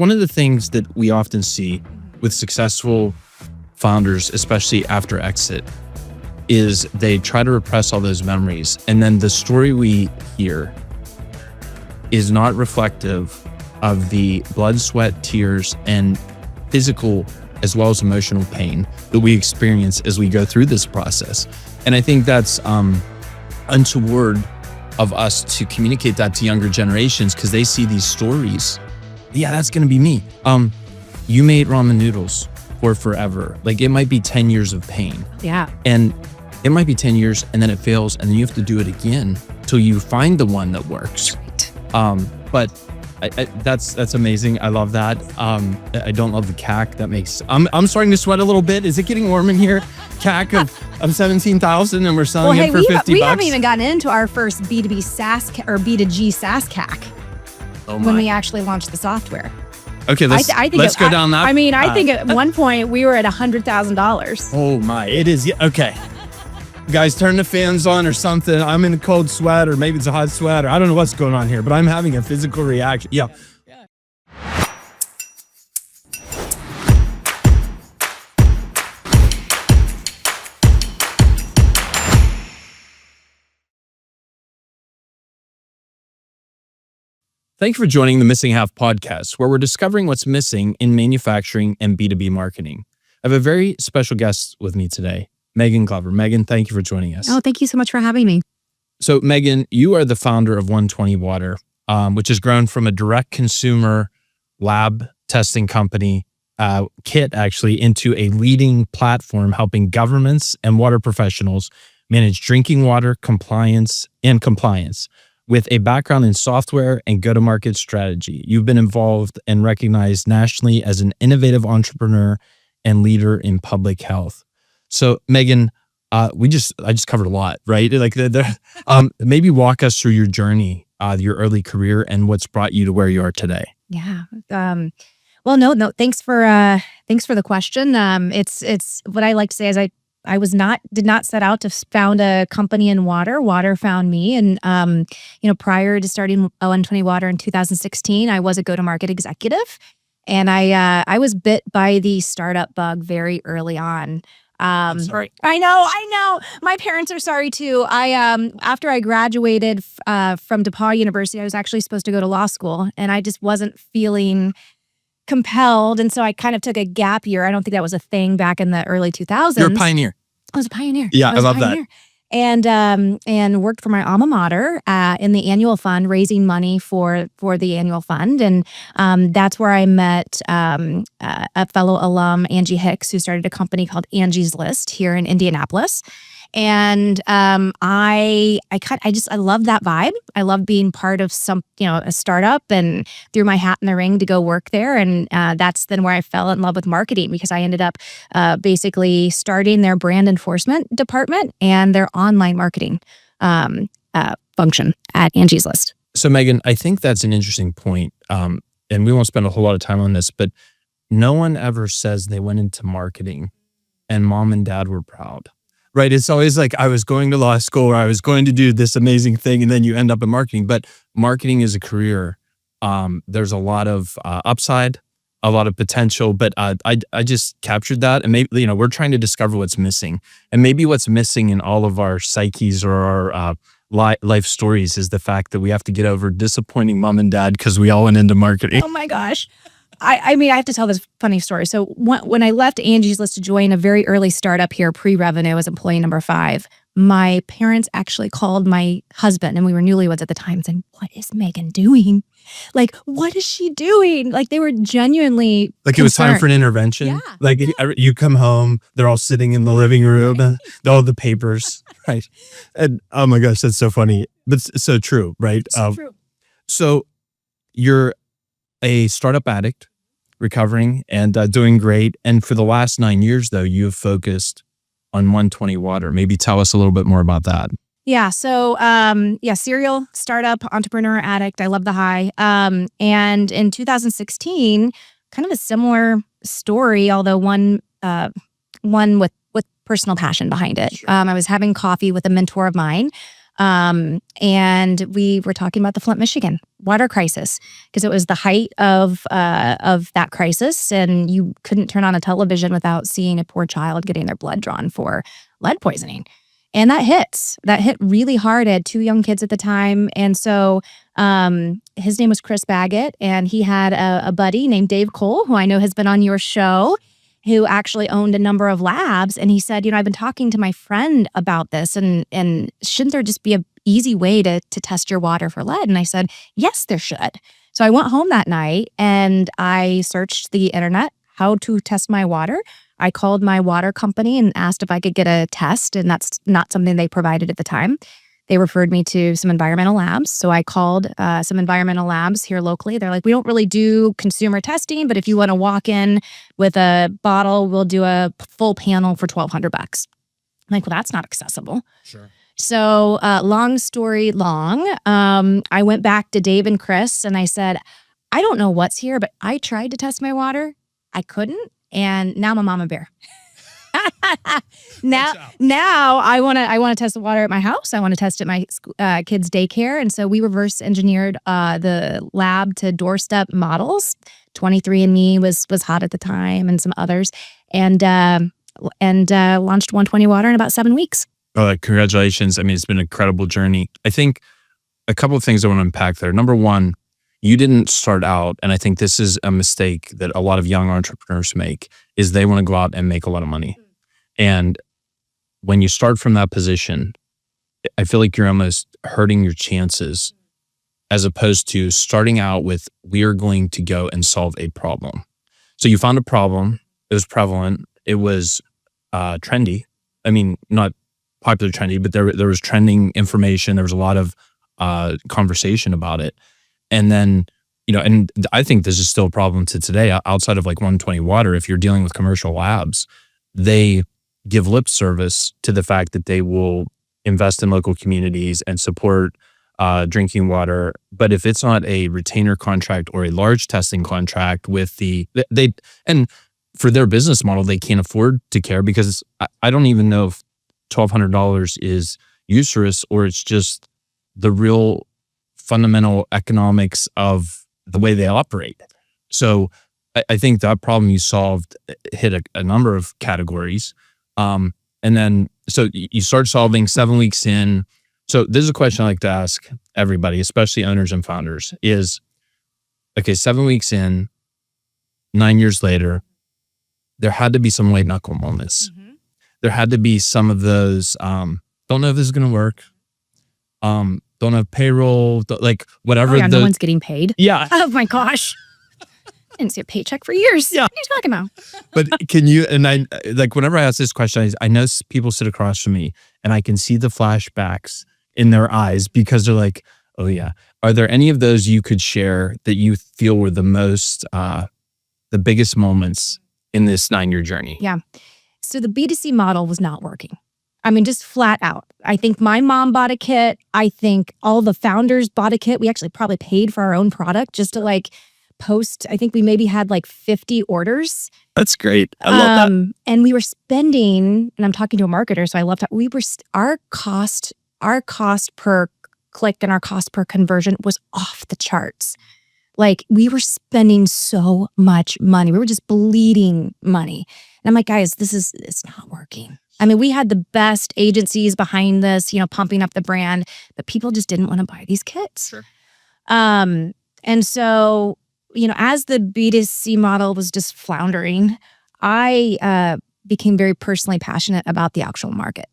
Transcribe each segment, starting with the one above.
one of the things that we often see with successful founders, especially after exit, is they try to repress all those memories. And then the story we hear is not reflective of the blood, sweat, tears, and physical as well as emotional pain that we experience as we go through this process. And I think that's untoward of us to communicate that to younger generations, because they see these stories. Yeah, that's gonna be me. You made ramen noodles for forever. Like, it might be 10 years of pain. Yeah. And it might be 10 years and then it fails and then you have to do it again till you find the one that works. Right. But that's amazing. I love that. I don't love the CAC. That makes, I'm starting to sweat a little bit. Is it getting warm in here? CAC of 17,000 and we're selling it for 50 bucks. We haven't even gotten into our first B2B SaaS or B2G SaaS CAC when we actually launched the software. Okay, let's go down that. I mean, I think at one point we were at $100,000. Oh my, it is. Okay. Guys, turn the fans on or something. I'm in a cold sweat, or maybe it's a hot sweat, or I don't know what's going on here, but I'm having a physical reaction. Yeah. Thank you for joining the Missing Half podcast, where we're discovering what's missing in manufacturing and B2B marketing. I have a very special guest with me today, Megan Glover. Megan, thank you for joining us. Oh, thank you so much for having me. So Megan, you are the founder of 120Water, which has grown from a direct consumer lab testing company, kit actually, into a leading platform helping governments and water professionals manage drinking water compliance with a background in software and go-to-market strategy. You've been involved and recognized nationally as an innovative entrepreneur and leader in public health. So Megan, I just covered a lot, right? Like, maybe walk us through your journey, your early career, and what's brought you to where you are today. Yeah. Well, no. Thanks for the question. It's what I like to say is I did not set out to found a company in water. Water found me. And, prior to starting 120Water in 2016, I was a go-to-market executive. And I was bit by the startup bug very early on. I'm sorry. I know. My parents are sorry too. After I graduated from DePaul University, I was actually supposed to go to law school, and I just wasn't feeling compelled. And so I kind of took a gap year. I don't think that was a thing back in the early 2000s. You're a pioneer. I was a pioneer. Yeah, I love that. And worked for my alma mater in the annual fund, raising money for the annual fund. And that's where I met a fellow alum, Angie Hicks, who started a company called Angie's List here in Indianapolis. And I love that vibe. I love being part of a startup, and threw my hat in the ring to go work there. And that's then where I fell in love with marketing, because I ended up basically starting their brand enforcement department and their online marketing function at Angie's List. So Megan, I think that's an interesting point. And we won't spend a whole lot of time on this, but no one ever says they went into marketing and mom and dad were proud. Right. It's always like, I was going to law school, or I was going to do this amazing thing, and then you end up in marketing. But marketing is a career. There's a lot of upside, a lot of potential. But I just captured that. And maybe, we're trying to discover what's missing. And maybe what's missing in all of our psyches or our life stories is the fact that we have to get over disappointing mom and dad because we all went into marketing. Oh my gosh. I mean, I have to tell this funny story. So when I left Angie's List to join a very early startup here, pre-revenue, as employee number 5, my parents actually called my husband, and we were newlyweds at the time, saying, "What is Megan doing? Like, what is she doing?" Like, they were genuinely like concerned. It was time for an intervention. Yeah. Like, you come home, they're all sitting in the living room, all the papers, right? And oh my gosh, that's so funny, but so true, right? So true. So you're a startup addict, recovering and doing great. And for the last 9 years, though, you have focused on 120Water. Maybe tell us a little bit more about that. Yeah. So, serial startup, entrepreneur, addict. I love the high. And in 2016, kind of a similar story, although one with personal passion behind it. Sure. I was having coffee with a mentor of mine, And we were talking about the Flint, Michigan water crisis because it was the height of that crisis, and you couldn't turn on a television without seeing a poor child getting their blood drawn for lead poisoning. And that hit really hard. I had 2 young kids at the time. And so his name was Chris Baggett, and he had a buddy named Dave Cole, who I know has been on your show, who actually owned a number of labs. And he said, I've been talking to my friend about this, and shouldn't there just be an easy way to test your water for lead? And I said, yes, there should. So I went home that night and I searched the internet, how to test my water. I called my water company and asked if I could get a test, and that's not something they provided at the time. They referred me to some environmental labs. So I called some environmental labs here locally. They're like, we don't really do consumer testing, but if you want to walk in with a bottle, we'll do a full panel for $1,200. I'm like, well, that's not accessible. Sure. So long story long, I went back to Dave and Chris and I said, I don't know what's here, but I tried to test my water. I couldn't. And now I'm a mama bear. Now I want to test the water at my house. I want to test at my kids' daycare. And so we reverse engineered the lab to doorstep models. 23andMe was hot at the time, and some others, and launched 120Water in about 7 weeks. Oh, congratulations. I mean, it's been an incredible journey. I think a couple of things I want to unpack there. Number one, you didn't start out, and I think this is a mistake that a lot of young entrepreneurs make, is they want to go out and make a lot of money. And when you start from that position, I feel like you're almost hurting your chances, as opposed to starting out with, we are going to go and solve a problem. So you found a problem, it was prevalent, it was trendy. I mean, not popular trendy, but there was trending information. There was a lot of conversation about it. And then, and I think this is still a problem to today outside of like 120Water. If you're dealing with commercial labs, they give lip service to the fact that they will invest in local communities and support drinking water. But if it's not a retainer contract or a large testing contract with and for their business model, they can't afford to care, because I don't even know if $1,200 is usurious or it's just the real fundamental economics of the way they operate. So I think that problem you solved hit a number of categories. And then, so you start solving 7 weeks in. So this is a question I like to ask everybody, especially owners and founders, is, okay, 7 weeks in, 9 years later, there had to be some white-knuckle moments. Mm-hmm. There had to be some of those, don't know if this is going to work. Don't have payroll, like whatever. Oh yeah, no one's getting paid. Yeah. Oh my gosh. I didn't see a paycheck for years. Yeah. What are you talking about? But can you, and I, like whenever I ask this question, I know people sit across from me and I can see the flashbacks in their eyes, because they're like, oh yeah. Are there any of those you could share that you feel were the most, the biggest moments in this 9-year journey? Yeah. So the B2C model was not working. I mean, just flat out. I think my mom bought a kit. I think all the founders bought a kit. We actually probably paid for our own product just to like post. I think we maybe had like 50 orders. That's great. I love that. And we were spending, and I'm talking to a marketer, so I love that. Our cost per click and our cost per conversion was off the charts. Like, we were spending so much money. We were just bleeding money. And I'm like, guys, it's not working. I mean, we had the best agencies behind this, pumping up the brand, but people just didn't want to buy these kits. Sure. And so, as the B2C model was just floundering, I became very personally passionate about the actual market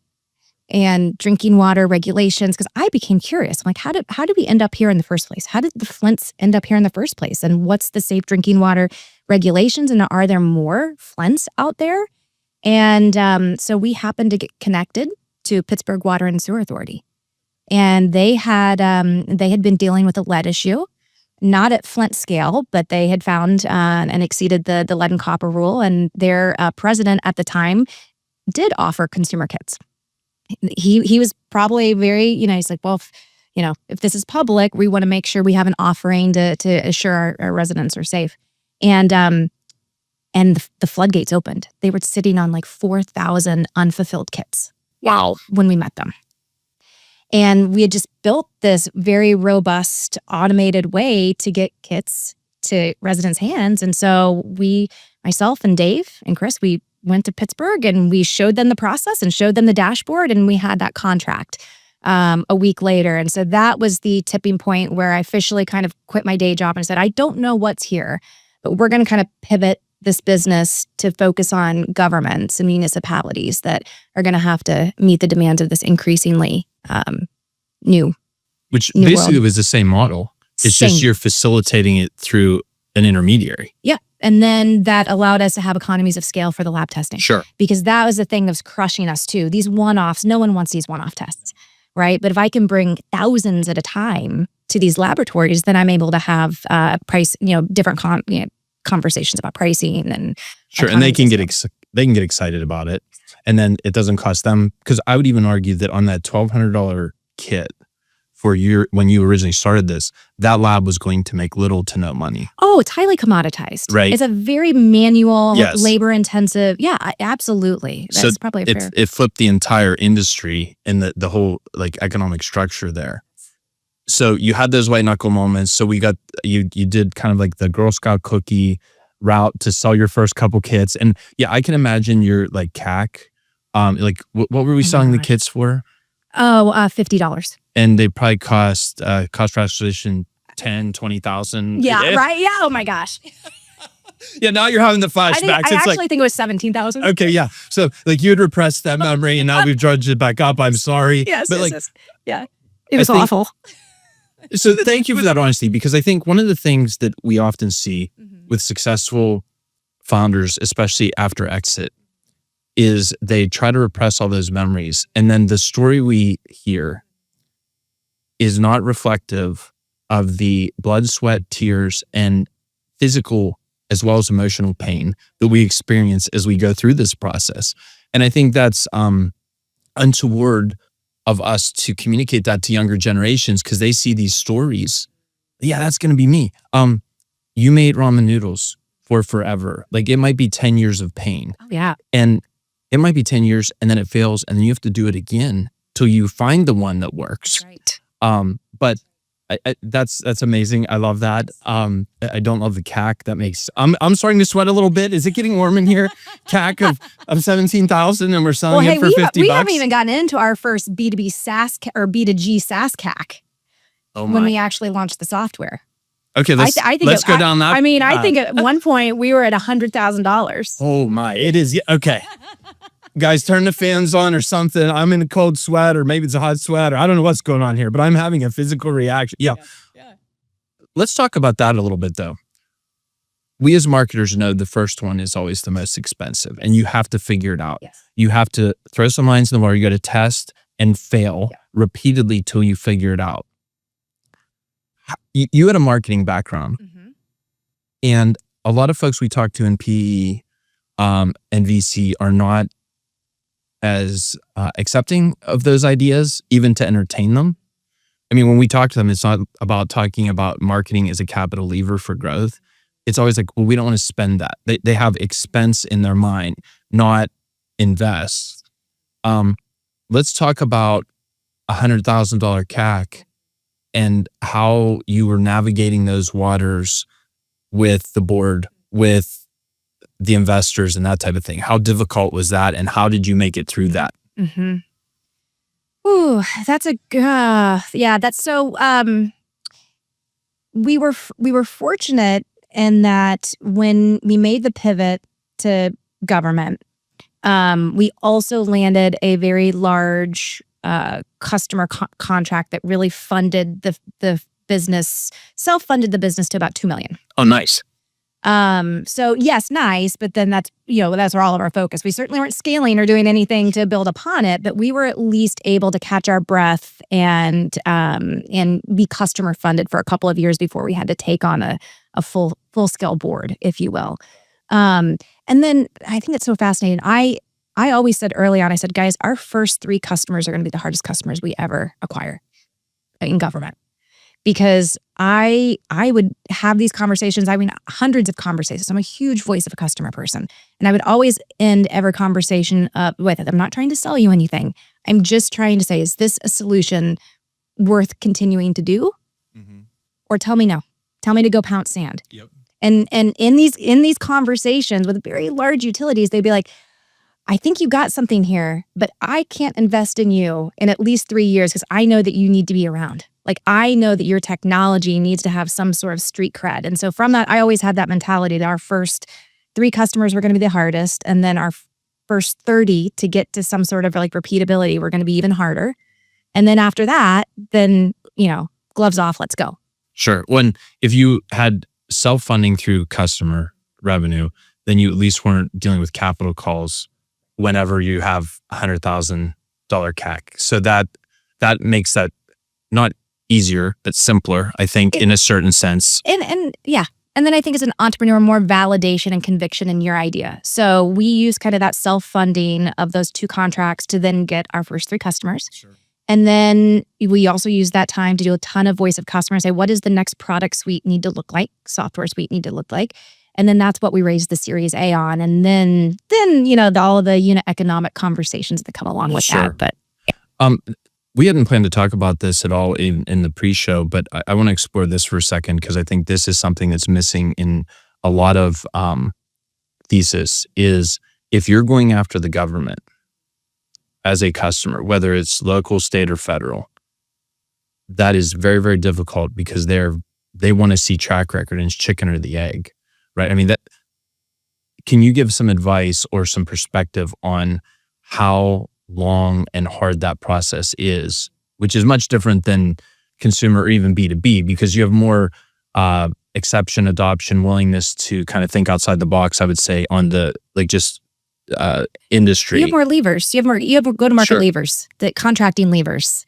and drinking water regulations, because I became curious. I'm like, how did we end up here in the first place? How did the Flints end up here in the first place? And what's the safe drinking water regulations? And are there more Flints out there? And so we happened to get connected to Pittsburgh Water and Sewer Authority. And they had been dealing with a lead issue, not at Flint scale, but they had found and exceeded the lead and copper rule. And their president at the time did offer consumer kits. He was probably very, he's like, well, if this is public, we want to make sure we have an offering to assure our residents are safe. And the floodgates opened. They were sitting on like 4,000 unfulfilled kits. Wow. When we met them. And we had just built this very robust automated way to get kits to residents' hands. And so myself and Dave and Chris, we went to Pittsburgh and we showed them the process and showed them the dashboard, and we had that contract a week later. And so that was the tipping point where I officially kind of quit my day job and said, I don't know what's here, but we're going to kind of pivot this business to focus on governments and municipalities that are going to have to meet the demands of this increasingly new basically world. was the same model. It's just you're facilitating it through an intermediary. Yeah. And then that allowed us to have economies of scale for the lab testing. Sure. Because that was the thing that was crushing us too. These one-offs, no one wants these one-off tests, right? But if I can bring thousands at a time to these laboratories, then I'm able to have price, different conversations about pricing and sure. And they can get excited about it, and then it doesn't cost them. Because I would even argue that on that $1,200 kit for when you originally started this, that lab was going to make little to no money. Oh, it's highly commoditized. Right. It's a very manual, yes. labor intensive. Yeah, absolutely. That's probably fair. It flipped the entire industry and the whole economic structure there. So you had those white knuckle moments. So we got you did kind of like the Girl Scout cookie route to sell your first couple kits. And yeah, I can imagine your CAC. What were we selling the kits for? Oh, $50. And they probably cost per acquisition 10, 20,000. Yeah, right. Yeah. Oh my gosh. Yeah, now you're having the flashbacks. I actually think it was 17,000. Okay, yeah. So you had repressed that memory, and now we've judged it back up. I'm sorry. Yes, but yes. Yeah, it was awful. So thank you for that honesty, because I think one of the things that we often see with successful founders, especially after exit, is they try to repress all those memories, and then the story we hear is not reflective of the blood, sweat, tears, and physical as well as emotional pain that we experience as we go through this process. And I think that's untoward of us to communicate that to younger generations, because they see these stories. Yeah, that's going to be me. You made ramen noodles for forever. It might be 10 years of pain. Oh, yeah. And it might be 10 years and then it fails and then you have to do it again till you find the one that works. Right. But that's amazing. I love that. I don't love the CAC. That makes I'm starting to sweat a little bit. Is it getting warm in here? CAC of 17,000 and we're selling it for $50. We haven't even gotten into our first B2B SaaS or B2G SaaS CAC when we actually launched the software. Okay, let's go down that. I think at one point we were at $100,000. Oh my, it is. Okay. Guys, turn the fans on or something. I'm in a cold sweat, or maybe it's a hot sweat, or I don't know what's going on here, but I'm having a physical reaction. Yeah. Let's talk about that a little bit, though. We as marketers know the first one is always the most expensive, and you have to figure it out. Yes. You have to throw some lines in the water. You got to test and fail repeatedly till you figure it out. You had a marketing background, and a lot of folks we talk to in PE and VC are not as accepting of those ideas, even to entertain them. I mean, when we talk to them, it's not about talking about marketing as a capital lever for growth. It's always like, well, we don't want to spend that. They have expense in their mind, not invest. Let's talk about $100,000 CAC and how you were navigating those waters with the board, with the investors and that type of thing. How difficult was that, and how did you make it through that? Ooh, that's that's so. We were fortunate in that when we made the pivot to government, we also landed a very large customer contract that really funded the business, self-funded the business to about $2 million. Oh, nice. So yes, nice, but then that's where all of our focus. We certainly weren't scaling or doing anything to build upon it, but we were at least able to catch our breath and be customer funded for a couple of years before we had to take on a full scale board, if you will. And then I think it's so fascinating. I always said early on, I said, guys, our first 3 customers are going to be the hardest customers we ever acquire in government. Because I would have these conversations, hundreds of conversations. I'm a huge voice of a customer person. And I would always end every conversation with, I'm not trying to sell you anything. I'm just trying to say, is this a solution worth continuing to do? Or tell me no. Tell me to go pound sand. Yep. And in these conversations with very large utilities, they'd be like, I think you got something here, but I can't invest in you in at least 3 years because I know that you need to be around. Like, I know that your technology needs to have some sort of street cred. And so from that, I always had that mentality that our first 3 customers were going to be the hardest. And then our first 30 to get to some sort of like repeatability were going to be even harder. And then after that, then, gloves off, let's go. Sure. If you had self-funding through customer revenue, then you at least weren't dealing with capital calls whenever you have $100,000 CAC. So that makes that not easier, but simpler, I think, in a certain sense. And yeah. And then I think as an entrepreneur, more validation and conviction in your idea. So we use kind of that self-funding of those 2 contracts to then get our first 3 customers. Sure. And then we also use that time to do a ton of voice of customer, say, what does the next product suite need to look like? Software suite need to look like? And then that's what we raised the Series A on. And then all of the unit economic conversations that come along with that. But yeah. We hadn't planned to talk about this at all in the pre-show, but I want to explore this for a second because I think this is something that's missing in a lot of thesis is if you're going after the government as a customer, whether it's local, state, or federal, that is very, very difficult because they want to see track record and it's chicken or the egg, right? I mean, can you give some advice or some perspective on how long and hard that process is, which is much different than consumer or even B2B because you have more exception, adoption, willingness to kind of think outside the box, I would say, on the industry. You have more levers. You have go-to-market levers, the contracting levers.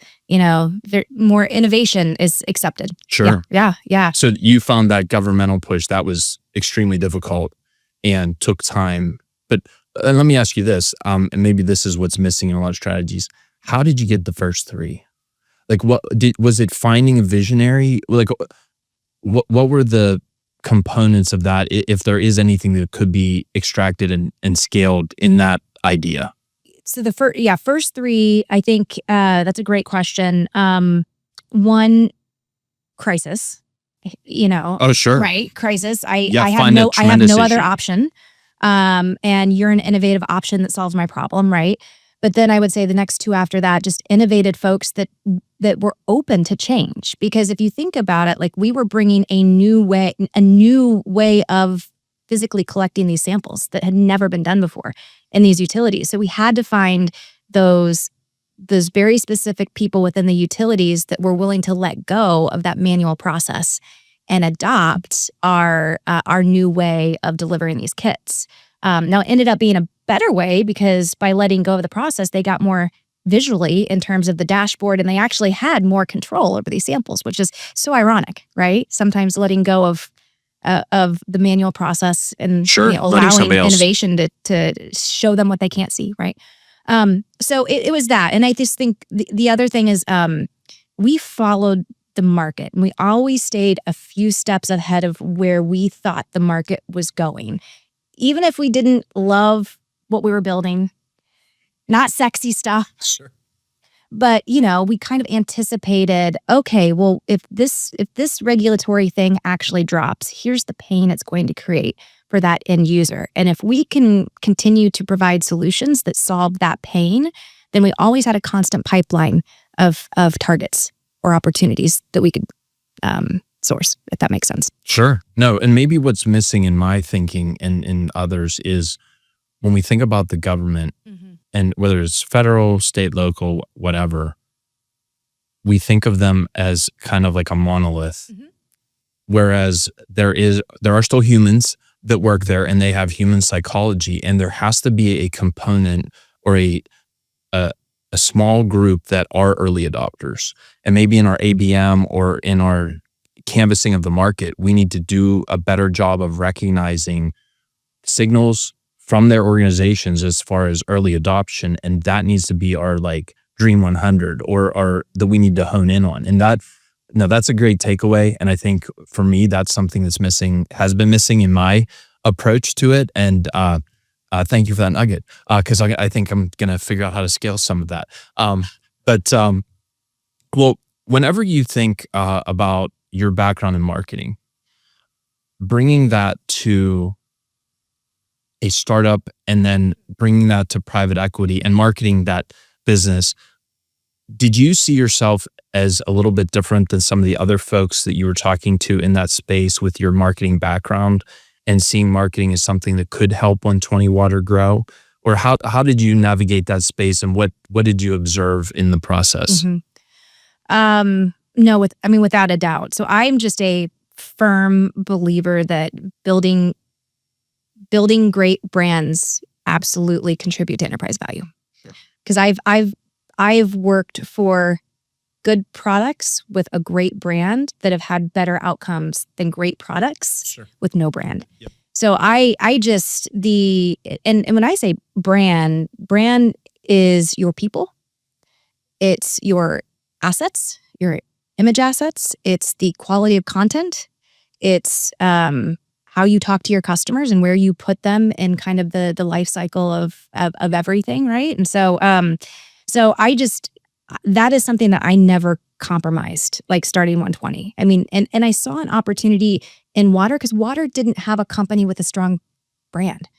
More innovation is accepted. Sure. Yeah. So you found that governmental push that was extremely difficult and took time. But let me ask you this, and maybe this is what's missing in a lot of strategies. How did you get the first 3? Like, was it finding a visionary? Like, what were the components of that, if there is anything that could be extracted and scaled in that idea? So the first 3, I think that's a great question. 1, crisis. Oh, sure. Right, crisis. I have no other option. And you're an innovative option that solves my problem, right? But then I would say the next 2 after that, just innovated folks that were open to change. Because if you think about it, like we were bringing a new way of physically collecting these samples that had never been done before in these utilities. So we had to find those very specific people within the utilities that were willing to let go of that manual process and adopt our new way of delivering these kits. Now, it ended up being a better way because by letting go of the process, they got more visually in terms of the dashboard, and they actually had more control over these samples, which is so ironic, right? Sometimes letting go of the manual process and allowing innovation to show them what they can't see, right? So it was that, and I just think the other thing is we followed the market, and we always stayed a few steps ahead of where we thought the market was going. Even if we didn't love what we were building, not sexy stuff. Sure. But, we kind of anticipated, okay, well, if this regulatory thing actually drops, here's the pain it's going to create for that end user. And if we can continue to provide solutions that solve that pain, then we always had a constant pipeline of targets or opportunities that we could source, if that makes sense. Sure. No, and maybe what's missing in my thinking and in others is when we think about the government, and whether it's federal, state, local, whatever, we think of them as kind of like a monolith. Whereas there are still humans that work there and they have human psychology, and there has to be a component or a small group that are early adopters. And maybe in our ABM or in our canvassing of the market, we need to do a better job of recognizing signals from their organizations as far as early adoption, and that needs to be our like dream 100 or that we need to hone in on. And that's a great takeaway. And I think for me, that's something that's missing, has been missing in my approach to it. And Thank you for that nugget. Cause I think I'm going to figure out how to scale some of that. But well, whenever you think about your background in marketing, bringing that to a startup and then bringing that to private equity and marketing that business, did you see yourself as a little bit different than some of the other folks that you were talking to in that space with your marketing background and seeing marketing as something that could help 120Water grow? Or how did you navigate that space, and what did you observe in the process? No, without a doubt. So I'm just a firm believer that building great brands absolutely contribute to enterprise value. Because I've worked for good products with a great brand that have had better outcomes than great products with no brand. Yep. So I just and when I say brand is your people, it's your assets, your image assets, it's the quality of content, it's how you talk to your customers and where you put them in kind of the life cycle of everything, right? And so I just, that is something that I never compromised, like starting 120. I mean, and I saw an opportunity in water because water didn't have a company with a strong brand.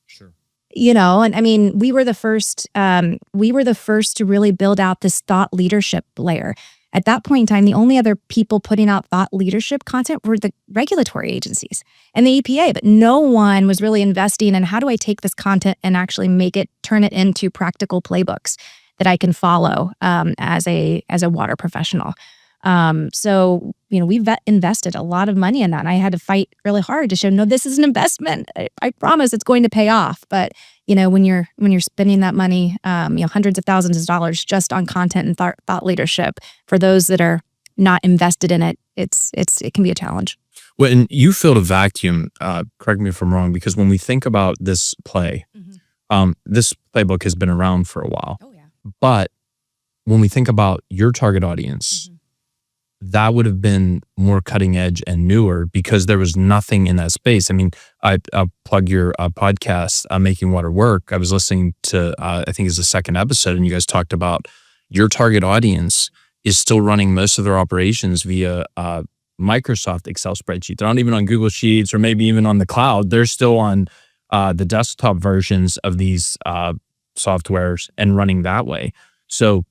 Sure. And I mean, we were the first to really build out this thought leadership layer. At that point in time, the only other people putting out thought leadership content were the regulatory agencies and the EPA, but no one was really investing in how do I take this content and actually turn it into practical playbooks that I can follow as a water professional. So, we've invested a lot of money in that. And I had to fight really hard to show, no, this is an investment. I promise it's going to pay off. But, when you're spending that money, hundreds of thousands of dollars just on content and thought leadership, for those that are not invested in it, it can be a challenge. Well, and you filled a vacuum, correct me if I'm wrong, because when we think about this play, this playbook has been around for a while. Oh, yeah. But when we think about your target audience, that would have been more cutting edge and newer because there was nothing in that space. I mean, I'll plug your podcast, Making Water Work. I was listening to, I think it's the second episode, and you guys talked about your target audience is still running most of their operations via Microsoft Excel spreadsheet. They're not even on Google Sheets or maybe even on the cloud. They're still on the desktop versions of these softwares and running that way. So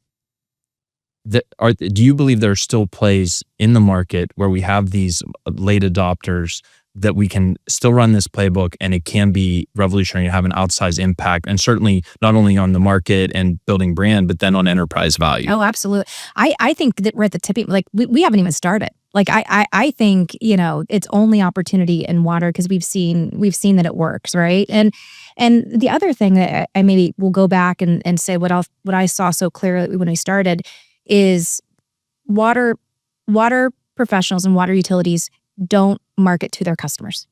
do you believe there are still plays in the market where we have these late adopters that we can still run this playbook and it can be revolutionary and have an outsized impact, and certainly not only on the market and building brand, but then on enterprise value? Oh, absolutely. I think that we're at the tipping, like we haven't even started. Like I think, it's only opportunity in water because we've seen that it works, right? And the other thing that I maybe will go back and say what I saw so clearly when we started is water professionals and water utilities don't market to their customers.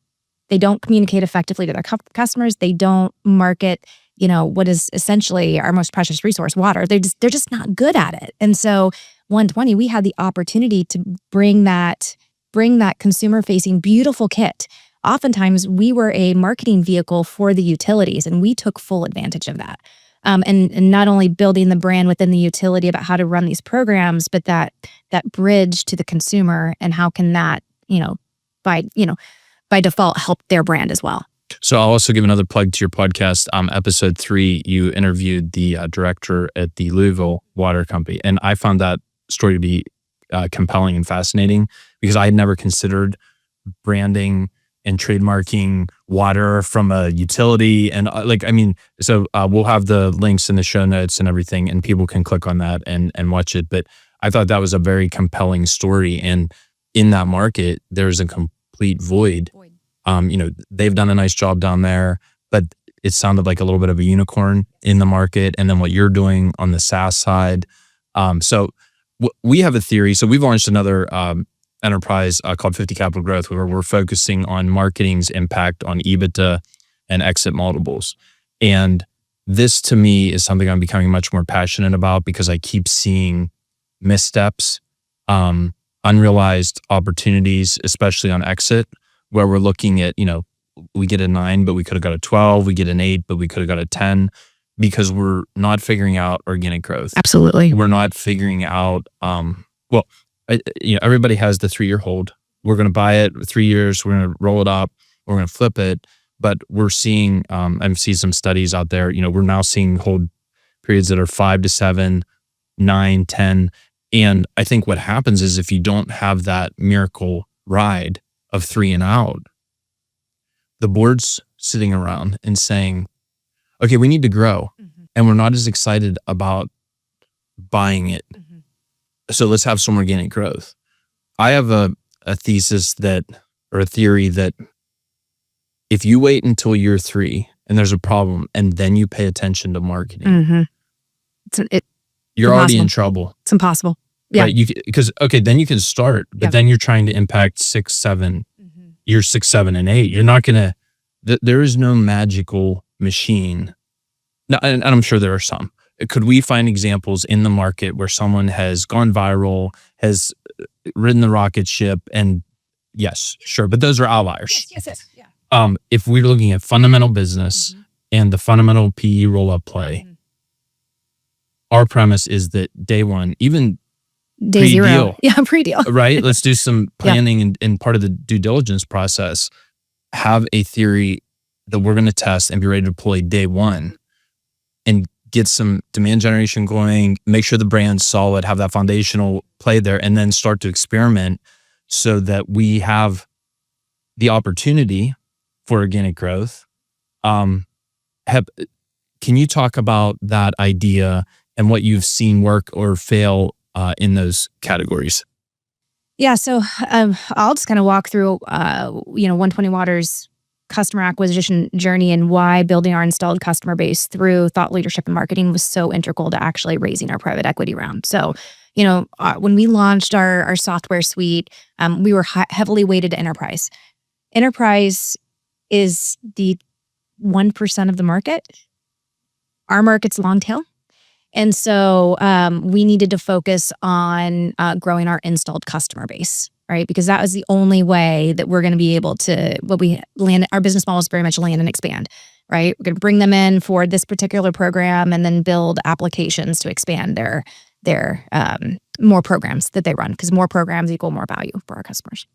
They don't communicate effectively to their customers. They don't market, what is essentially our most precious resource, water. They're just not good at it. And so 120, we had the opportunity to bring that consumer-facing beautiful kit. Oftentimes, we were a marketing vehicle for the utilities, and we took full advantage of that. And not only building the brand within the utility about how to run these programs, but that bridge to the consumer and how can that, by default help their brand as well. So I'll also give another plug to your podcast. Episode 3, you interviewed the director at the Louisville Water Company. And I found that story to be compelling and fascinating because I had never considered branding and trademarking water from a utility. And we'll have the links in the show notes and everything, and people can click on that and watch it. But I thought that was a very compelling story. And in that market, there's a complete void. They've done a nice job down there, but it sounded like a little bit of a unicorn in the market. And then what you're doing on the SaaS side. So we have a theory. So we've launched another enterprise called 50 Capital Growth, where we're focusing on marketing's impact on EBITDA and exit multiples. And this to me is something I'm becoming much more passionate about because I keep seeing missteps, unrealized opportunities, especially on exit, where we're looking at, we get a 9, but we could have got a 12. We get an 8, but we could have got a 10, because we're not figuring out organic growth. Absolutely. We're not figuring out, everybody has the 3-year hold. We're going to buy it 3 years. We're going to roll it up. We're going to flip it. But we're seeing, I've seen some studies out there, we're now seeing hold periods that are 5 to 7, 9, 10. And I think what happens is, if you don't have that miracle ride of 3 and out, the board's sitting around and saying, okay, we need to grow. And we're not as excited about buying it. So let's have some organic growth. I have a thesis or a theory that if you wait until year 3 and there's a problem, and then you pay attention to marketing, you're already in trouble. It's impossible. Yeah. Right? Because then you can start, but then you're trying to impact 6, 7, year 6, 7, and 8. You're not going to, there is no magical machine. No, and I'm sure there are some. Could we find examples in the market where someone has gone viral, has ridden the rocket ship? And yes, sure. But those are outliers. Yes. Yeah. If we're looking at fundamental business and the fundamental PE roll-up play, our premise is that day 1, even day 0. Yeah, pre-deal. Right? Let's do some planning and part of the due diligence process, have a theory that we're going to test and be ready to deploy day 1, and get some demand generation going, make sure the brand's solid, have that foundational play there, and then start to experiment so that we have the opportunity for organic growth. Can you talk about that idea and what you've seen work or fail in those categories? Yeah, so I'll just kind of walk through 120Water's customer acquisition journey and why building our installed customer base through thought leadership and marketing was so integral to actually raising our private equity round. So, when we launched our software suite, we were heavily weighted to enterprise. Enterprise is the 1% of the market. Our market's long tail. And so we needed to focus on growing our installed customer base, right? Because that was the only way that we're going to be able to, our business model is very much land and expand, right? We're going to bring them in for this particular program and then build applications to expand their more programs that they run, because more programs equal more value for our customers.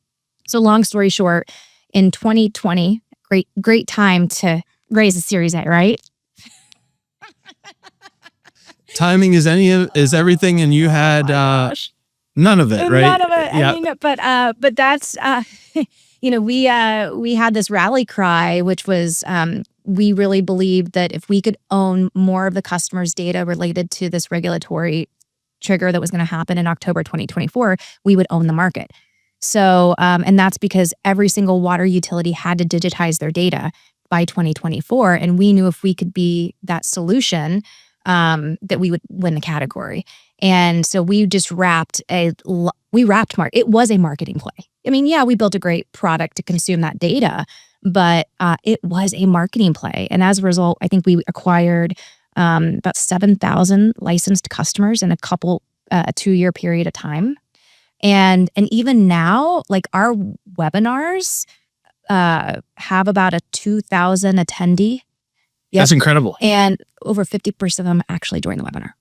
So long story short, in 2020, great time to raise a Series A, right? Timing is everything, and you had none of it, right? None of it. Yeah. I mean, but that's we had this rally cry, which was we really believed that if we could own more of the customer's data related to this regulatory trigger that was going to happen in October 2024, we would own the market. So, and that's because every single water utility had to digitize their data by 2024, and we knew if we could be that solution, that we would win the category. And so we just wrapped market. It was a marketing play. I mean, yeah, we built a great product to consume that data, but it was a marketing play. And as a result, I think we acquired about 7,000 licensed customers in a 2-year period of time. And even now, like, our webinars have about a 2,000 attendee. Yep. That's incredible. And over 50% of them actually join the webinar.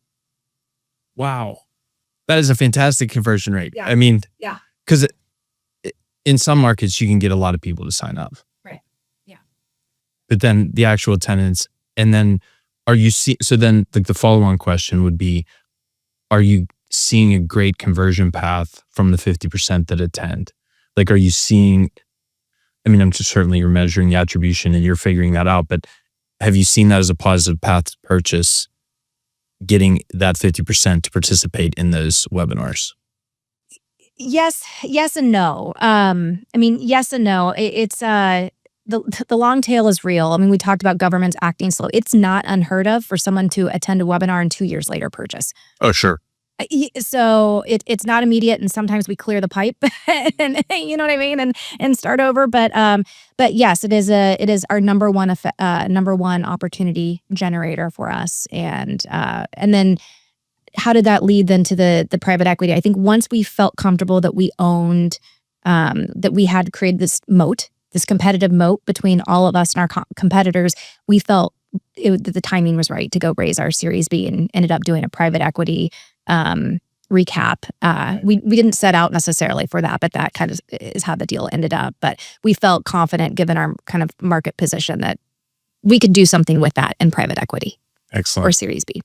Wow. That is a fantastic conversion rate. Yeah. I mean, Yeah. because in some markets, you can get a lot of people to sign up. Right. Yeah. But then the actual attendance, and then so then the follow-on question would be, are you seeing a great conversion path from the 50% that attend? Like, are you seeing, I mean, certainly you're measuring the attribution and you're figuring that out, but have you seen that as a positive path to purchase, getting that 50% to participate in those webinars? Yes and no. I mean, yes and no. It's the long tail is real. I mean, we talked about governments acting slow. It's not unheard of for someone to attend a webinar and 2 years later purchase. Oh, sure. So it's not immediate, and sometimes we clear the pipe, and you know what I mean, and start over. But yes, it is our number one opportunity generator for us. And then how did that lead then to the private equity? I think once we felt comfortable that we owned, that we had created this moat this competitive moat between all of us and our competitors, we felt the timing was right to go raise our Series B, and ended up doing a private equity recap. We didn't set out necessarily for that, but that kind of is how the deal ended up. But we felt confident, given our kind of market position, that we could do something with that in private equity. Excellent. Or Series B.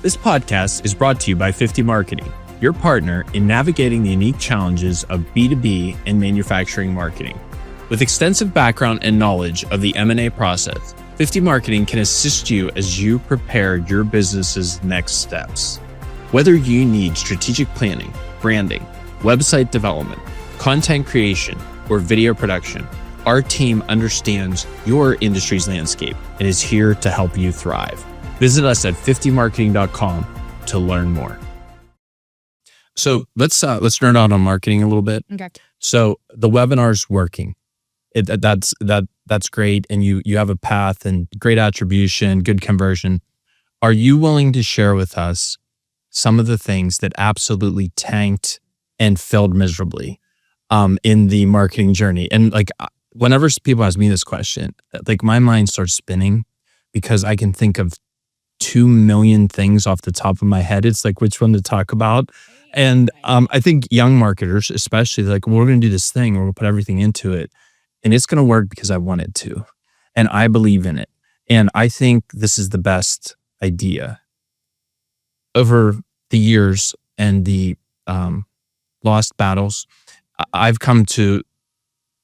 This podcast is brought to you by 50 Marketing, your partner in navigating the unique challenges of B2B and manufacturing marketing. With extensive background and knowledge of the M&A process, 50 Marketing can assist you as you prepare your business's next steps. Whether you need strategic planning, branding, website development, content creation, or video production, our team understands your industry's landscape and is here to help you thrive. Visit us at 50marketing.com to learn more. So let's nerd out on marketing a little bit. Okay. So the webinar's working. That's great, and you have a path and great attribution, good conversion. Are you willing to share with us some of the things that absolutely tanked and failed miserably in the marketing journey? And like, whenever people ask me this question, like my mind starts spinning because I can think of 2 million things off the top of my head. It's like, which one to talk about? And I think young marketers, especially, like, well, we're going to do this thing, we're going to put everything into it, and it's going to work because I want it to, and I believe in it. And I think this is the best idea. Over the years and the lost battles, I've come to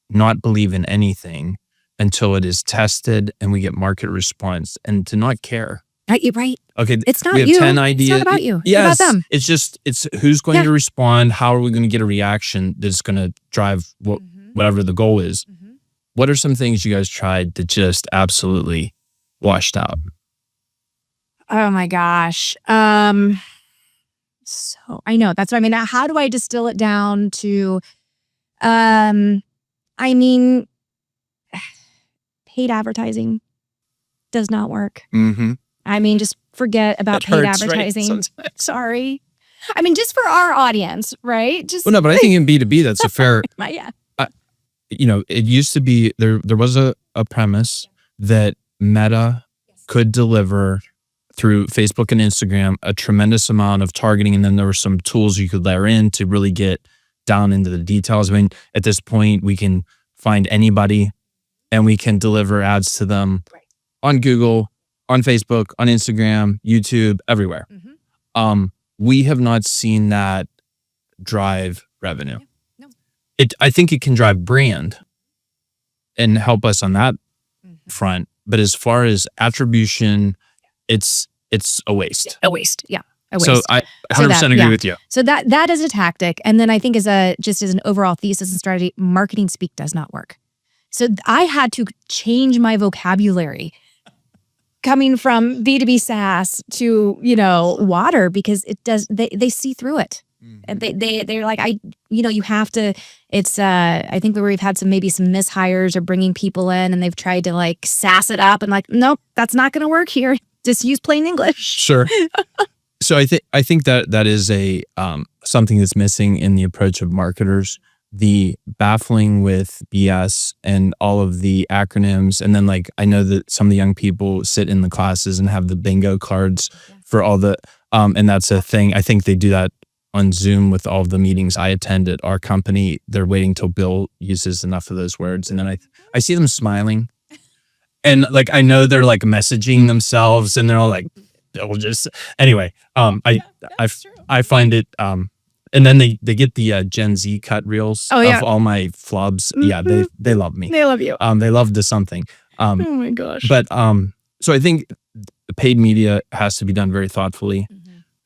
not believe in anything until it is tested and we get market response, and to not care. You're right. Okay. It's not we have you. 10 ideas. It's not about you. Yes, it's about them. It's who's going to respond. How are we going to get a reaction that's going to drive whatever the goal is? What are some things you guys tried that just absolutely washed out? Oh my gosh. So I know, that's what I mean. How do I distill it down to, I mean, paid advertising does not work. I mean, just forget about paid advertising. Right? Sorry. I mean, just for our audience, right? Just well, no, but I think in B2B, that's a fair, yeah. It used to be, there was a premise that Meta could deliver through Facebook and Instagram a tremendous amount of targeting. And then there were some tools you could layer in to really get down into the details. I mean, at this point, we can find anybody and we can deliver ads to them on Google, on Facebook, on Instagram, YouTube, everywhere. We have not seen that drive revenue. No. I think it can drive brand and help us on that front. But as far as attribution, it's a waste. A waste, yeah. A waste. So I 100% agree with you. So that is a tactic. And then I think as an overall thesis and strategy, marketing speak does not work. So I had to change my vocabulary coming from B2B SaaS to, water, because it does, they see through it. And they're like, you have to, it's, I think we've had maybe some mishires or bringing people in and they've tried to like sass it up and like, nope, that's not going to work here. Just use plain English. Sure. So I think that is a something that's missing in the approach of marketers, the baffling with BS and all of the acronyms. And then like, I know that some of the young people sit in the classes and have the bingo cards for all the, and that's a thing. I think they do that on Zoom with all of the meetings I attend at our company. They're waiting till Bill uses enough of those words. And then I see them smiling. And like, I know they're like messaging themselves and they're all like, they'll just, anyway, I find it, and then they get the Gen Z cut reels of all my flubs. Yeah, they love me. They love you. They love the something. Oh my gosh. But so I think the paid media has to be done very thoughtfully.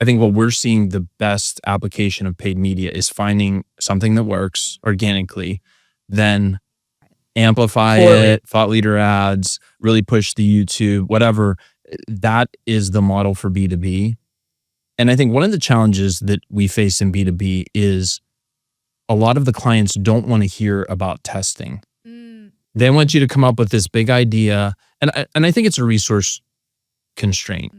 I think what we're seeing the best application of paid media is finding something that works organically, then amplify it, thought leader ads, really push the YouTube, whatever. That is the model for B2B. And I think one of the challenges that we face in B2B is a lot of the clients don't want to hear about testing. They want you to come up with this big idea. And I think it's a resource constraint.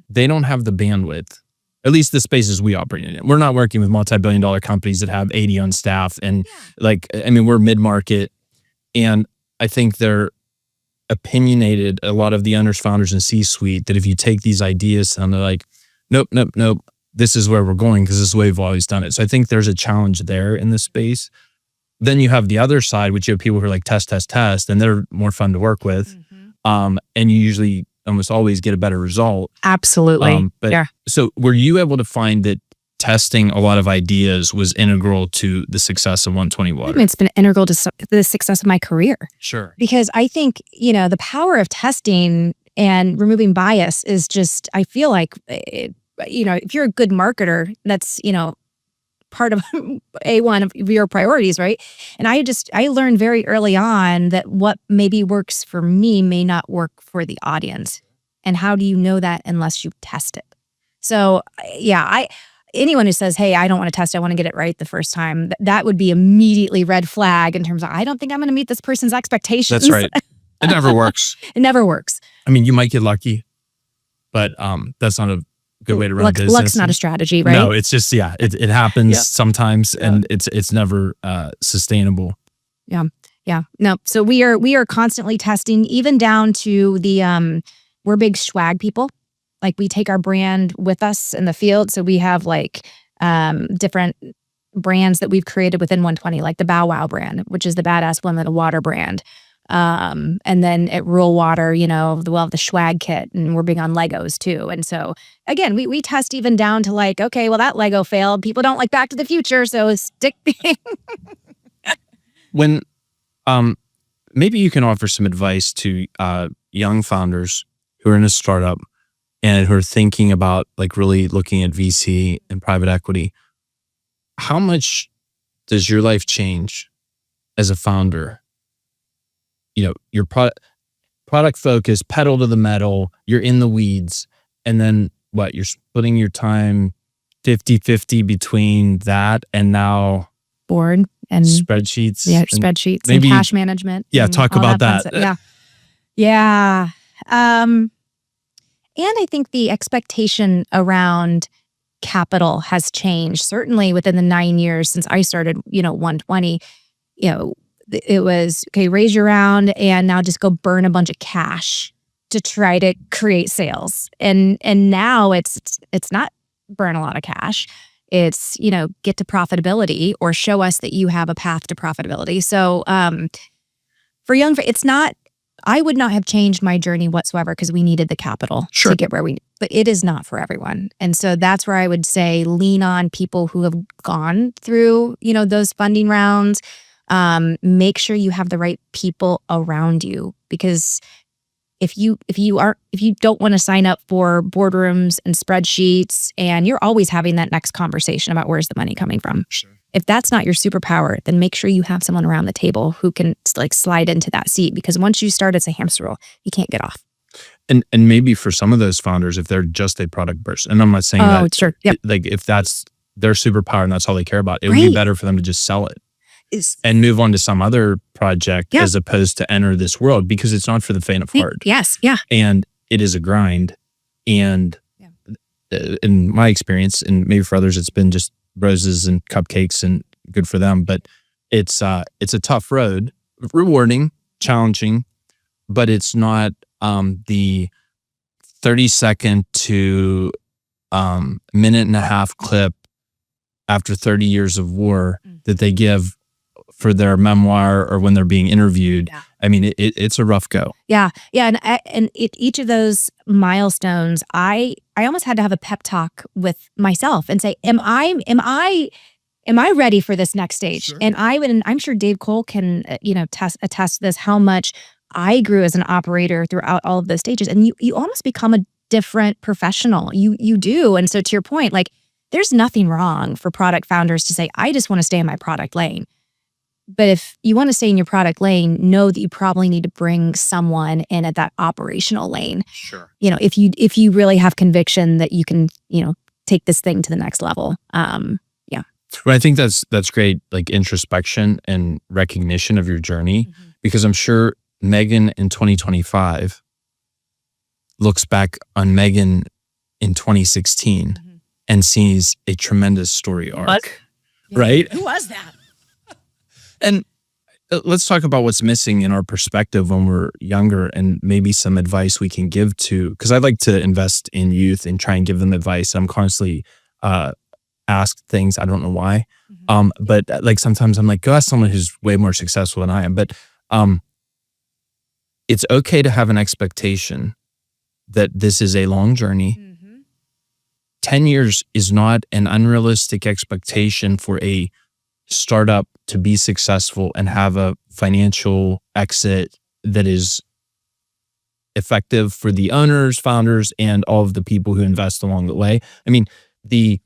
They don't have the bandwidth, at least the spaces we operate in. We're not working with multi-billion-dollar companies that have 80 on staff. And we're mid-market. And I think they're opinionated, a lot of the owners, founders, and C-suite, that if you take these ideas and they're like, nope, this is where we're going because this is the way we've always done it. So I think there's a challenge there in this space. Then you have the other side, which you have people who are like test, and they're more fun to work with. And you usually almost always get a better result. Absolutely. So were you able to find that testing a lot of ideas was integral to the success of 120Water? It's been integral to the success of my career. Sure. Because I think, the power of testing and removing bias is just, I feel like, if you're a good marketer, that's, part of one of your priorities, right? And I learned very early on that what maybe works for me may not work for the audience. And how do you know that unless you test it? So anyone who says, hey, I don't want to test, I want to get it right the first time, that would be immediately red flag in terms of, I don't think I'm going to meet this person's expectations. That's right. It never works. It never works. I mean, you might get lucky, but that's not a good way to run a business. Luck's not a strategy, right? No, it's just, it happens sometimes, and it's never sustainable. Yeah. No. So we are constantly testing, even down to the, we're big swag people. Like, we take our brand with us in the field. So we have different brands that we've created within 120, like the Bow Wow brand, which is the Badass Women of Water brand. And then at Rural Water, we'll have the swag kit, and we're big on Legos too. And so again, we test even down to okay, well, that Lego failed. People don't like Back to the Future, so stick. When, maybe you can offer some advice to young founders who are in a startup and who are thinking about really looking at VC and private equity. How much does your life change as a founder? Your product focus, pedal to the metal, you're in the weeds. And then what? You're splitting your time 50-50 between that and now board and spreadsheets. Yeah, spreadsheets and cash management. Yeah, talk about that. Yeah. And I think the expectation around capital has changed. Certainly within the 9 years since I started, 120, it was, okay, raise your round and now just go burn a bunch of cash to try to create sales. And now it's not burn a lot of cash. It's, get to profitability or show us that you have a path to profitability. So for it's not, I would not have changed my journey whatsoever because we needed the capital to get where but it is not for everyone. And so that's where I would say lean on people who have gone through, those funding rounds. Make sure you have the right people around you, because if you don't want to sign up for boardrooms and spreadsheets and you're always having that next conversation about where's the money coming from. Sure. If that's not your superpower, then make sure you have someone around the table who can slide into that seat, because once you start, it's a hamster wheel. You can't get off. And maybe for some of those founders, if they're just a product person, and I'm not saying that, sure. Yep. If that's their superpower and that's all they care about, it would be better for them to just sell it and move on to some other project as opposed to enter this world, because it's not for the faint of heart. Yes. Yeah. And it is a grind. And in my experience, and maybe for others, it's been just roses and cupcakes and good for them. But it's a tough road, rewarding, challenging, but it's not the 30-second to minute and a half clip after 30 years of war that they give for their memoir or when they're being interviewed. Yeah. I mean, it's a rough go. Yeah. And each of those milestones, I almost had to have a pep talk with myself and say, am I ready for this next stage? Sure. And I'm sure Dave Cole can, attest to this, how much I grew as an operator throughout all of those stages. And you almost become a different professional. You do. And so to your point, there's nothing wrong for product founders to say, I just want to stay in my product lane. But if you want to stay in your product lane, know that you probably need to bring someone in at that operational lane. Sure. If you really have conviction that you can, take this thing to the next level. Yeah. Well, I think that's great, introspection and recognition of your journey, because I'm sure Megan in 2025 looks back on Megan in 2016 and sees a tremendous story arc. What? Right? Who was that? And let's talk about what's missing in our perspective when we're younger, and maybe some advice we can give to, because I like to invest in youth and try and give them advice. I'm constantly asked things. I don't know why. But like sometimes I'm like, go ask someone who's way more successful than I am. But it's okay to have an expectation that this is a long journey. 10 years is not an unrealistic expectation for a startup to be successful and have a financial exit that is effective for the owners, founders, and all of the people who invest along the way. I mean, the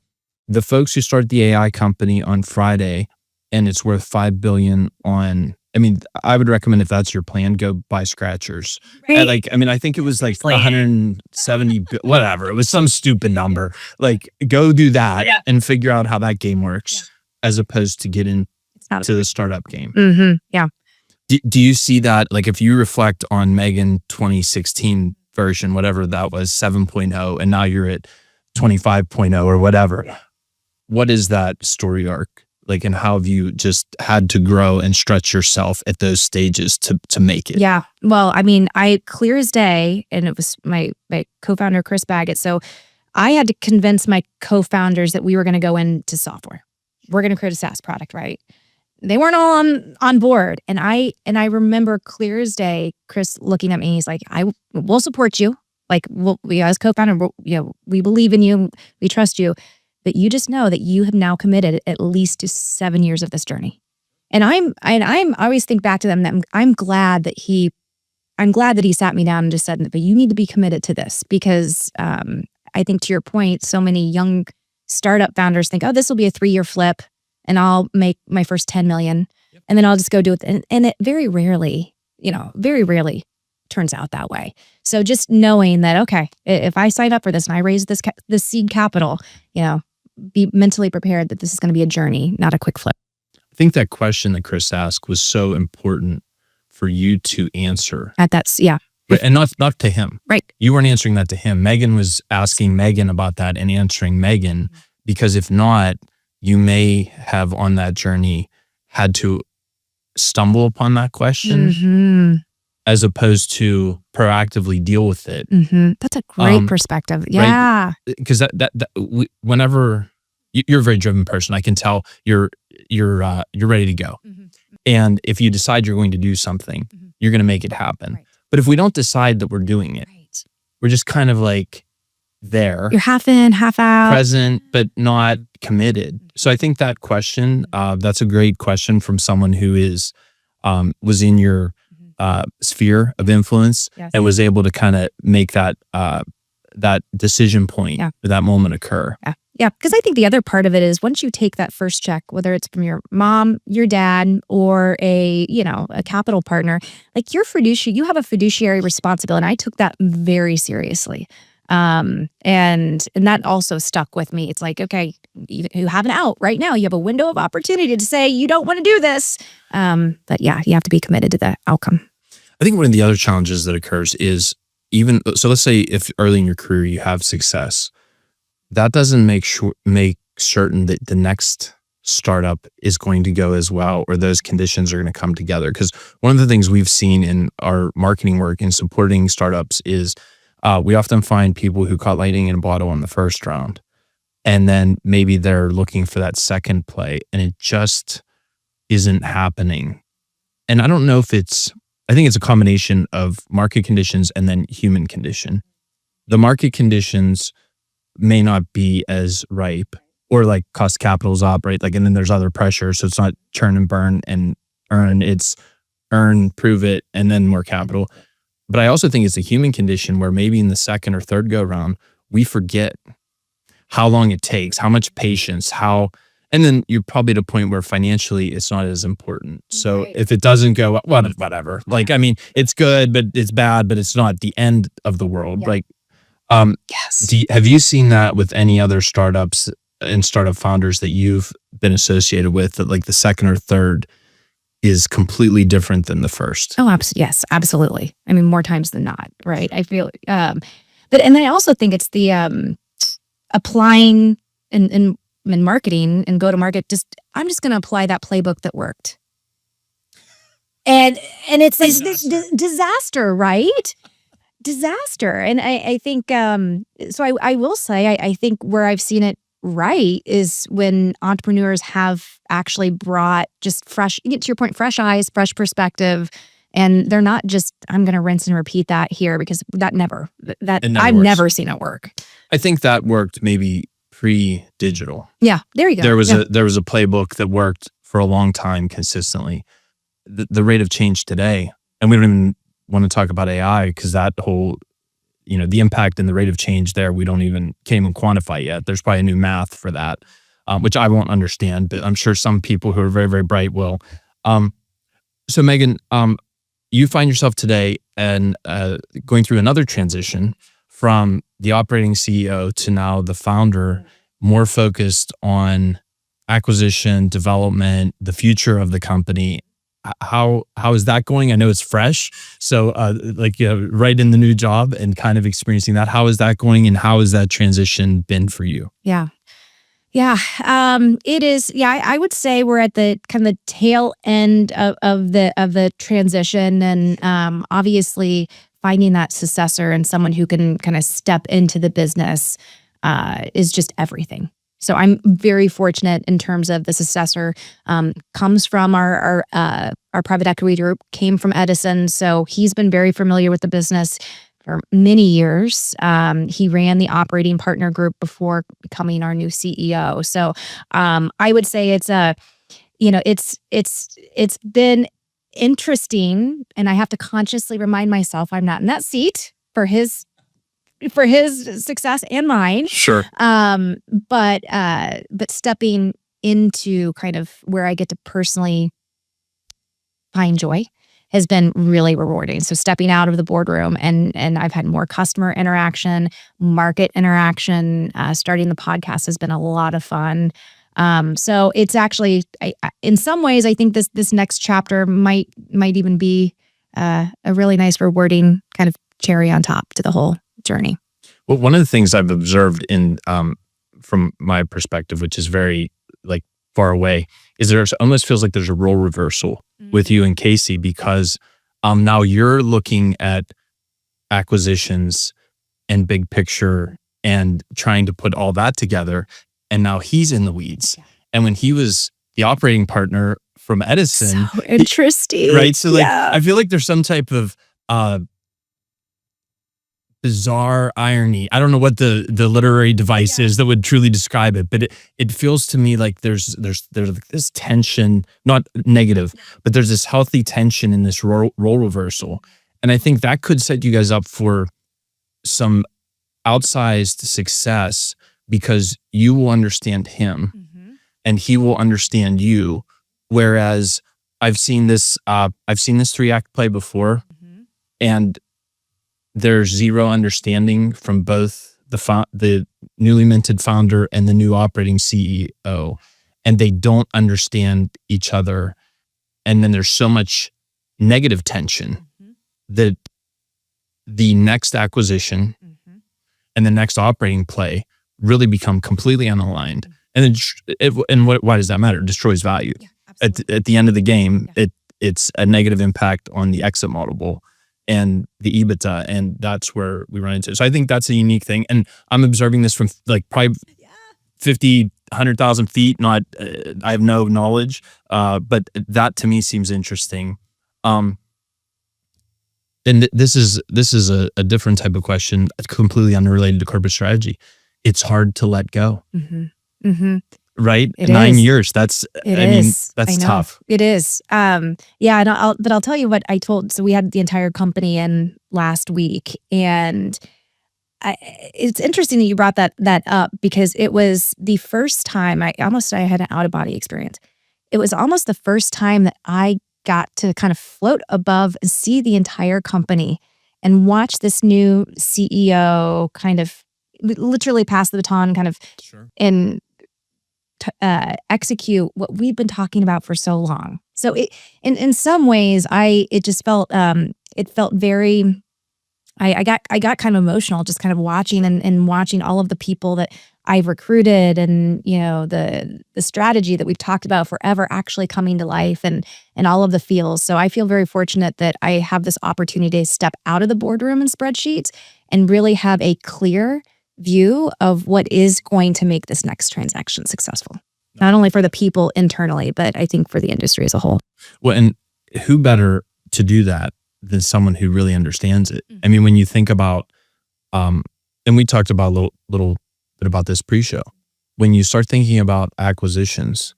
folks who start the AI company on Friday and it's worth $5 billion on, I mean, I would recommend, if that's your plan, go buy scratchers. Right. Like, I mean, I think it was like 170, whatever. It was some stupid number. Like, go do that and figure out how that game works, as opposed to get into the startup game. Yeah. Do you see that? Like, if you reflect on Megan 2016 version, whatever that was, 7.0, and now you're at 25.0 or whatever, what is that story arc? Like, and how have you just had to grow and stretch yourself at those stages to make it? Yeah. Well, I mean, clear as day, and it was my co-founder, Chris Baggett. So I had to convince my co-founders that we were going to go into software. We're going to create a SaaS product, right? They weren't all on board. And I remember clear as day, Chris looking at me, he's like, we'll support you. Like, we as co-founder, we believe in you, we trust you. But you just know that you have now committed at least to 7 years of this journey. And I always think back to them that I'm glad that he sat me down and just said, but you need to be committed to this, because I think, to your point, so many young startup founders think, oh, this will be a 3-year flip and I'll make my first 10 million and then I'll just go do it. And it very rarely turns out that way. So just knowing that, okay, if I sign up for this and I raise this seed capital, be mentally prepared that this is going to be a journey, not a quick flip. I think that question that Chris asked was so important for you to answer. And not to him. Right. You weren't answering that to him. Megan was asking Megan about that and answering Megan, because if not, you may have on that journey had to stumble upon that question as opposed to proactively deal with it. That's a great perspective. Yeah. Because whenever you're a very driven person, I can tell you're ready to go. And if you decide you're going to do something, you're going to make it happen. Right. But if we don't decide that we're doing it, we're just kind of like there. You're half in, half out. Present, but not committed. So I think that question, that's a great question from someone who was in your sphere of influence and was able to kind of make that decision point, that moment occur. Yeah, because I think the other part of it is, once you take that first check, whether it's from your mom, your dad, or a capital partner, like you have a fiduciary responsibility. And I took that very seriously. And that also stuck with me. It's like, okay, you have an out right now. You have a window of opportunity to say you don't want to do this. But yeah, you have to be committed to the outcome. I think one of the other challenges that occurs is, so let's say if early in your career you have success, that doesn't make certain that the next startup is going to go as well, or those conditions are going to come together. Because one of the things we've seen in our marketing work in supporting startups is we often find people who caught lightning in a bottle in the first round, and then maybe they're looking for that second play and it just isn't happening. And I don't know if I think it's a combination of market conditions and then human condition. The market conditions may not be as ripe, or like cost of capital is up, right? Like, and then there's other pressure. So it's not churn and burn and earn, it's earn, prove it, and then more capital. But I also think it's a human condition where maybe in the second or third go round, we forget how long it takes, how much patience, and then you're probably at a point where financially it's not as important. So if it doesn't go, whatever. Like, I mean, it's good, but it's bad, but it's not the end of the world. Yeah. Like, have you seen that with any other startups and startup founders that you've been associated with, that like the second or third is completely different than the first? Oh, yes, absolutely. I mean, more times than not, right? I feel, and I also think it's the applying in marketing and go to market. I'm just going to apply that playbook that worked. and it's this disaster, right? Disaster. And I think, so I will say, I think where I've seen it right is when entrepreneurs have actually brought just fresh, to your point, fresh eyes, fresh perspective. And they're not just, I'm going to rinse and repeat that here, because I've never seen it work. I think that worked maybe pre-digital. Yeah, there you go. There was a playbook that worked for a long time consistently. The rate of change today, and we don't even want to talk about AI, because that whole, the impact and the rate of change there, can't even quantify yet. There's probably a new math for that, which I won't understand, but I'm sure some people who are very, very bright will. So Megan, you find yourself today and going through another transition from the operating CEO to now the founder, more focused on acquisition, development, the future of the company. How is that going? I know it's fresh, so right in the new job and kind of experiencing that. How is that going, and how has that transition been for you? Yeah. It is. Yeah, I would say we're at the kind of the tail end of the transition, and obviously finding that successor and someone who can kind of step into the business is just everything. So I'm very fortunate in terms of the successor. Comes from our private equity group, came from Edison, so he's been very familiar with the business for many years. He ran the operating partner group before becoming our new CEO. So I would say it's been interesting, and I have to consciously remind myself I'm not in that seat for his success and mine. Sure. But stepping into kind of where I get to personally find joy has been really rewarding. So stepping out of the boardroom, and I've had more customer interaction, market interaction. Starting the podcast has been a lot of fun. So it's actually, in some ways, I think this next chapter might even be a really nice, rewarding kind of cherry on top to the whole journey. Well, one of the things I've observed from my perspective, which is very far away, is there almost feels like there's a role reversal with you and Casey, because now you're looking at acquisitions and big picture and trying to put all that together, and now he's in the weeds. And when he was the operating partner from Edison, so interesting, right? So I feel like there's some type of bizarre irony. I don't know what the literary device is that would truly describe it, but it feels to me like there's this tension, not negative, but there's this healthy tension in this role reversal. And I think that could set you guys up for some outsized success, because you will understand him and he will understand you. Whereas I've seen this 3-act play before, and there's zero understanding from both the newly minted founder and the new operating CEO, and they don't understand each other. And then there's so much negative tension that the next acquisition and the next operating play really become completely unaligned. And why does that matter? It destroys value. At the end of the game, it's a negative impact on the exit multiple and the EBITDA, and that's where we run into it. So I think that's a unique thing, and I'm observing this from probably 50, 100,000 feet. I have no knowledge, but that to me seems interesting. And this is a different type of question, completely unrelated to corporate strategy. It's hard to let go. Right? It 9 is. years. That's tough. It is. And I'll tell you what I told. So we had the entire company in last week, and it's interesting that you brought that up, because it was the first time I had an out of body experience. It was almost the first time that I got to kind of float above and see the entire company and watch this new CEO kind of literally pass the baton, kind of and execute what we've been talking about for so long. So in some ways, it just felt it felt very I got kind of emotional just kind of watching and watching all of the people that I've recruited and, the strategy that we've talked about forever actually coming to life and all of the feels. So I feel very fortunate that I have this opportunity to step out of the boardroom and spreadsheets and really have a clear view of what is going to make this next transaction successful. Not only for the people internally, but I think for the industry as a whole. Well, and who better to do that than someone who really understands it? I mean, when you think about, and we talked about a little bit about this pre-show, when you start thinking about acquisitions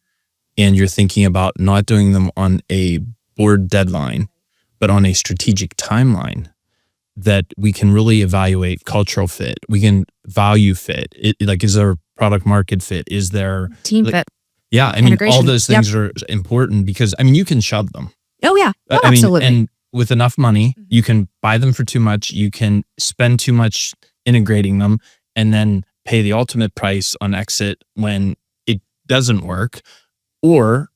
and you're thinking about not doing them on a board deadline, but on a strategic timeline, that we can really evaluate cultural fit. We can value fit. Is there product market fit? Is there team fit? Yeah. I mean, all those things are important because, I mean, you can shove them. Oh yeah. Oh, I mean, absolutely. and with enough money, you can buy them for too much. You can spend too much integrating them and then pay the ultimate price on exit when it doesn't work. Or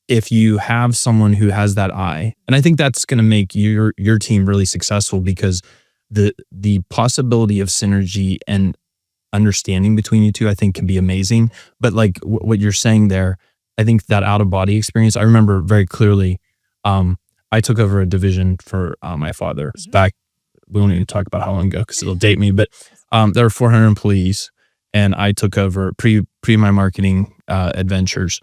if you have someone who has that eye, and I think that's going to make your team really successful because the possibility of synergy and understanding between you two, I think, can be amazing. But like what you're saying there, I think that out of body experience, I remember very clearly. I took over a division for my father. It was back, we won't even talk about how long ago because it'll date me, but there were 400 employees and I took over pre my marketing adventures.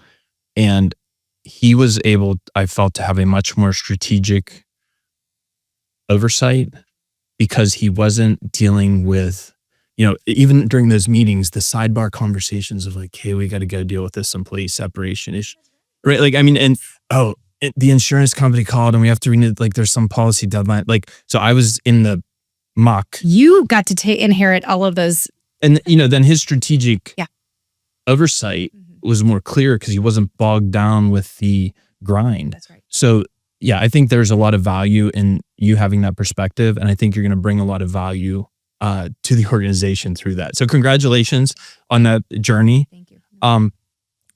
And he was able, I felt, to have a much more strategic oversight because he wasn't dealing with, even during those meetings, the sidebar conversations of like, hey, we got to go deal with this employee separation issue. Right. Like, I mean, and the insurance company called and we have to renew, like there's some policy deadline. Like, so I was in the muck. You got to inherit all of those. And, then his strategic oversight was more clear because he wasn't bogged down with the grind. That's right. So yeah, I think there's a lot of value in you having that perspective. And I think you're going to bring a lot of value to the organization through that. So congratulations on that journey. Thank you.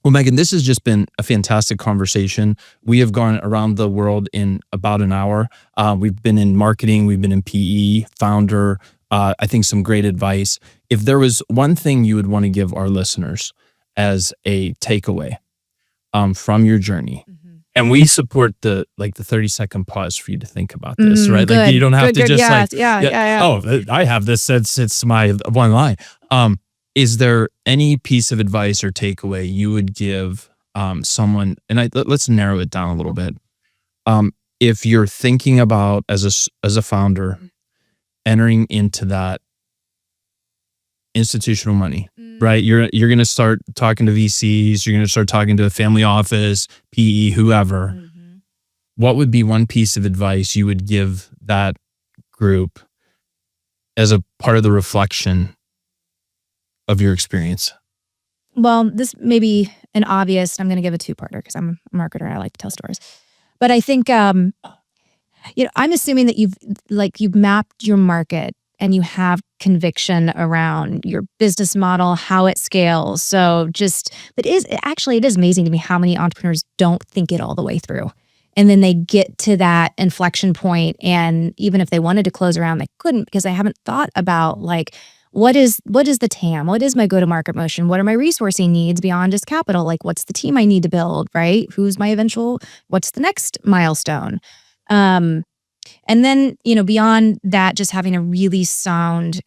Well, Megan, this has just been a fantastic conversation. We have gone around the world in about an hour. We've been in marketing, we've been in PE, founder, I think some great advice. If there was one thing you would want to give our listeners as a takeaway from your journey, and we support the 30-second pause for you to think about this, right? Good, like you don't have to just yeah. Oh, I have this since it's my one line. Is there any piece of advice or takeaway you would give someone? And let's narrow it down a little bit. If you're thinking about as a founder entering into that institutional money, right? You're going to start talking to VCs. You're going to start talking to a family office, PE, whoever. What would be one piece of advice you would give that group as a part of the reflection of your experience? Well, this may be an obvious, I'm going to give a two-parter because I'm a marketer and I like to tell stories. But I think, I'm assuming that you've mapped your market and you have conviction around your business model, how it scales. So it is amazing to me how many entrepreneurs don't think it all the way through. And then they get to that inflection point, and even if they wanted to close around, they couldn't because they haven't thought about what is the TAM? What is my go-to-market motion? What are my resourcing needs beyond just capital? Like, what's the team I need to build, right? What's the next milestone? And then, beyond that, just having a really sound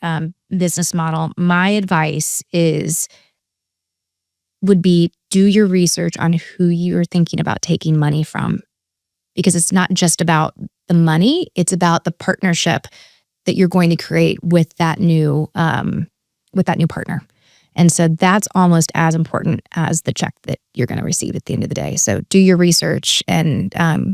business model, my advice would be do your research on who you're thinking about taking money from. Because it's not just about the money, it's about the partnership that you're going to create with that new partner. And so that's almost as important as the check that you're going to receive at the end of the day. So do your research, and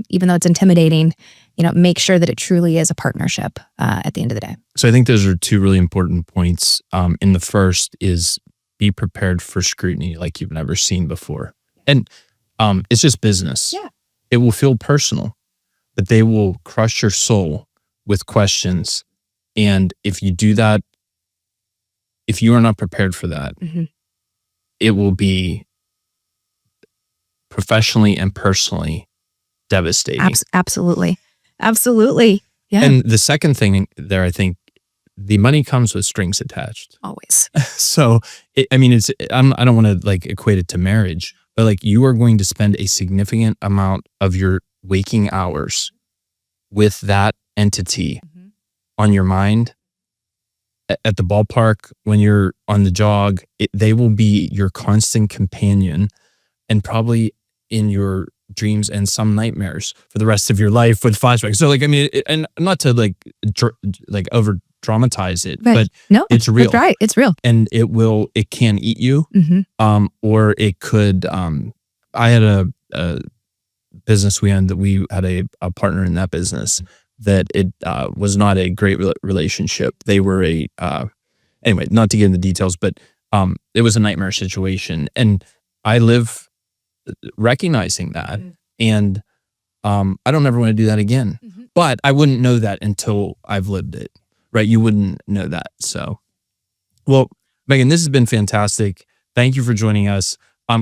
even though it's intimidating, make sure that it truly is a partnership at the end of the day. So I think those are two really important points. In the first is be prepared for scrutiny like you've never seen before. And it's just business. Yeah. It will feel personal, but they will crush your soul with questions. And if you do that, if you are not prepared for that, it will be professionally and personally devastating. Absolutely. Yeah. And the second thing there, I think the money comes with strings attached. Always. So, I mean, I don't want to like equate it to marriage, but like you are going to spend a significant amount of your waking hours with that entity on your mind. At the ballpark, when you're on the jog, they will be your constant companion, and probably in your dreams and some nightmares for the rest of your life with flashbacks. So like, I mean, and not to like over dramatize it, but no, it's real. That's right. It's real. And it can eat you. Or it could, I had a business we had a partner in that business that it was not a great relationship. They were anyway, not to get into details, but it was a nightmare situation. And I live recognizing that. And I don't ever want to do that again. But I wouldn't know that until I've lived it, right? You wouldn't know that. So, well, Megan, this has been fantastic. Thank you for joining us.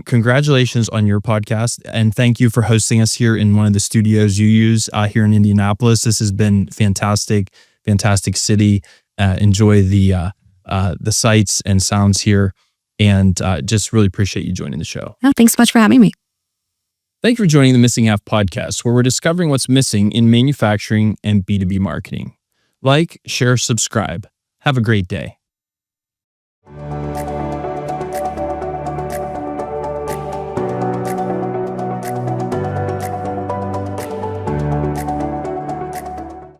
Congratulations on your podcast, and thank you for hosting us here in one of the studios you use here in Indianapolis. This has been fantastic, fantastic city. Enjoy the sights and sounds here, and just really appreciate you joining the show. Oh, thanks so much for having me. Thank you for joining the Missing Half podcast, where we're discovering what's missing in manufacturing and B2B marketing. Like, share, subscribe. Have a great day.